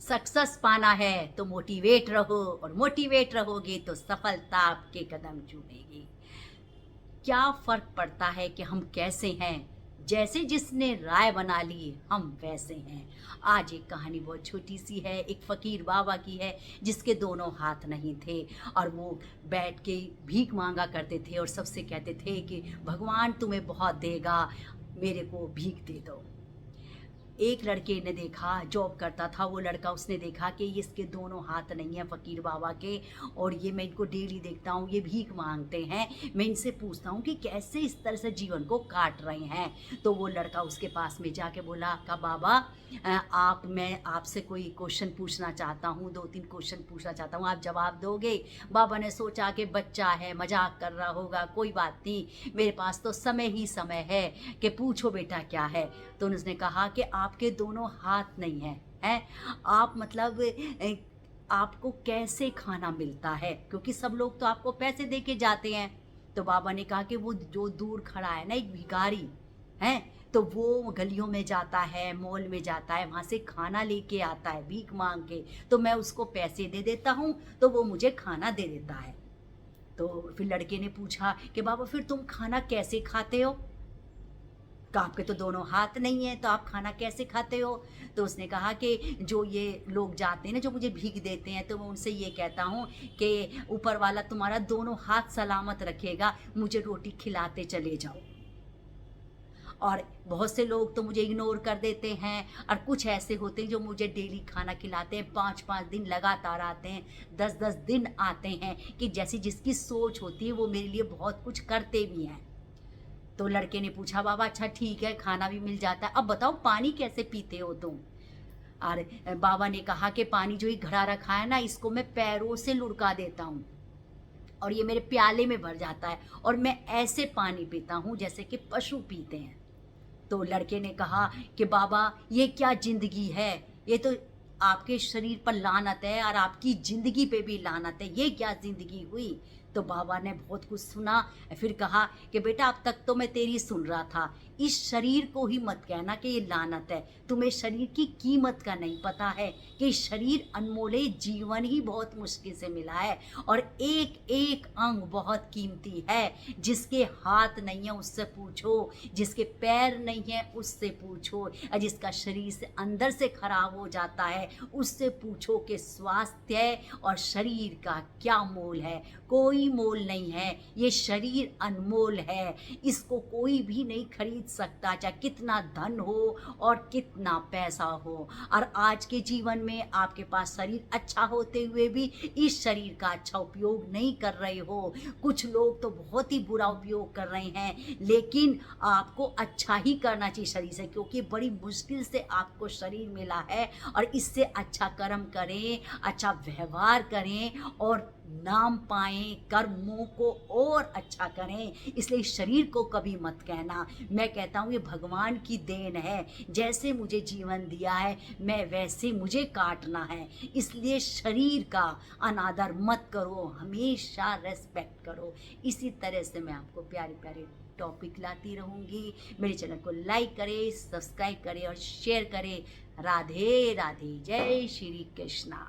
Success पाना है तो मोटिवेट रहो, और मोटिवेट रहोगे तो सफलता आपके कदम चूमेगी। क्या फ़र्क पड़ता है कि हम कैसे हैं, जैसे जिसने राय बना ली हम वैसे हैं। आज एक कहानी बहुत छोटी-सी है, एक फ़कीर बाबा की है जिसके दोनों हाथ नहीं थे, और वो बैठ के भीख माँगा करते थे और सबसे कहते थे कि भगवान तुम्हें बहुत देगा, मेरे को भीख दे दो। एक लड़के ने देखा, जॉब करता था वो लड़का, उसने देखा कि ये इसके दोनों हाथ नहीं हैं फ़कीर बाबा के, और ये मैं इनको डेली देखता हूँ, ये भीख माँगते हैं। मैं इनसे पूछता हूँ कि कैसे इस तरह से जीवन को काट रहे हैं। तो वो लड़का उसके पास में जाके बोला कि बाबा मैं आपसे कोई क्वेश्चन पूछना चाहता हूँ, 2-3 क्वेश्चन पूछना चाहता हूँ, आप जवाब दोगे? बाबा ने सोचा कि बच्चा है, मज़ाक कर रहा होगा, कोई बात नहीं, मेरे पास तो समय ही समय है, कि पूछो बेटा क्या है? तो उसने कहा कि आपके दोनों हाथ नहीं हैं, हैं? आप मतलब आपको कैसे खाना मिलता है? क्योंकि सब लोग तो आपको पैसे दे के जाते हैं। तो बाबा ने कहा कि वो जो दूर खड़ा है ना एक भिखारी, हैं? तो वो गलियों में जाता है, मॉल में जाता है, वहाँ से खाना लेके आता है भीख माँग के, तो मैं उसको पैसे दे देता हूँ, तो वो मुझे खाना दे देता है। तो फिर लड़के ने पूछा कि बाबा फिर तुम खाना कैसे खाते हो? तो आपके तो दोनों हाथ नहीं हैं, तो आप खाना कैसे खाते हो? तो उसने कहा कि जो ये लोग जाते हैं ना, जो मुझे भीख देते हैं, तो मैं उनसे ये कहता हूँ कि ऊपर वाला तुम्हारा दोनों हाथ सलामत रखेगा, मुझे रोटी खिलाते चले जाओ। और बहुत से लोग तो मुझे इग्नोर कर देते हैं, और कुछ ऐसे होते हैं जो मुझे डेली खाना खिलाते हैं, 5-5 दिन लगातार आते हैं, 10-10 दिन आते हैं, कि जैसी जिसकी सोच होती है वो मेरे लिए बहुत कुछ करते भी हैं। तो लड़के ने पूछा, बाबा अच्छा ठीक है, खाना भी मिल जाता है, अब बताओ पानी कैसे पीते हो तुम? और बाबा ने कहा कि पानी जो ये घड़ा रखा है ना, इसको मैं पैरों से लुढ़का देता हूँ, और ये मेरे प्याले में भर जाता है, और मैं ऐसे पानी पीता हूँ जैसे कि पशु पीते हैं। तो लड़के ने कहा कि बाबा ये क्या ज़िंदगी है? ये तो आपके शरीर पर लानत है, और आपकी ज़िंदगी पे भी लानत है, ये क्या ज़िंदगी हुई? तो बाबा ने बहुत कुछ सुना, फिर कहा कि बेटा अब तक तो मैं तेरी सुन रहा था, इस शरीर को ही मत कहना कि ये लानत है, तुम्हें शरीर की कीमत का नहीं पता है, कि शरीर अनमोल है, जीवन ही बहुत मुश्किल से मिला है, और एक-एक अंग बहुत कीमती है, जिसके हाथ नहीं है उससे पूछो, जिसके पैर नहीं है उससे पूछो, और जिसका शरीर से अंदर से खराब हो जाता है उससे पूछो कि स्वास्थ्य और शरीर का क्या मोल है। कोई मोल नहीं है, ये शरीर अनमोल है, इसको कोई भी नहीं खरीद सकता, चाहे कितना धन हो और कितना पैसा हो। और आज के जीवन में आपके पास शरीर अच्छा होते हुए भी इस शरीर का अच्छा उपयोग नहीं कर रहे हो। कुछ लोग तो बहुत ही बुरा उपयोग कर रहे हैं, लेकिन आपको अच्छा ही करना चाहिए शरीर से, क्योंकि बड़ी मुश्किल से आपको शरीर मिला है, और इससे अच्छा कर्म करें, अच्छा व्यवहार करें, और नाम पाएँ, कर्मों को और अच्छा करें। इसलिए शरीर को कभी मत कहना। मैं कहता हूँ ये भगवान की देन है, जैसे मुझे जीवन दिया है मैं वैसे मुझे काटना है। इसलिए शरीर का अनादर मत करो, हमेशा रिस्पेक्ट करो। इसी तरह से मैं आपको प्यारे-प्यारे टॉपिक लाती रहूँगी। मेरे चैनल को लाइक करें, सब्सक्राइब करें और शेयर करें। राधे राधे, जय श्री कृष्णा।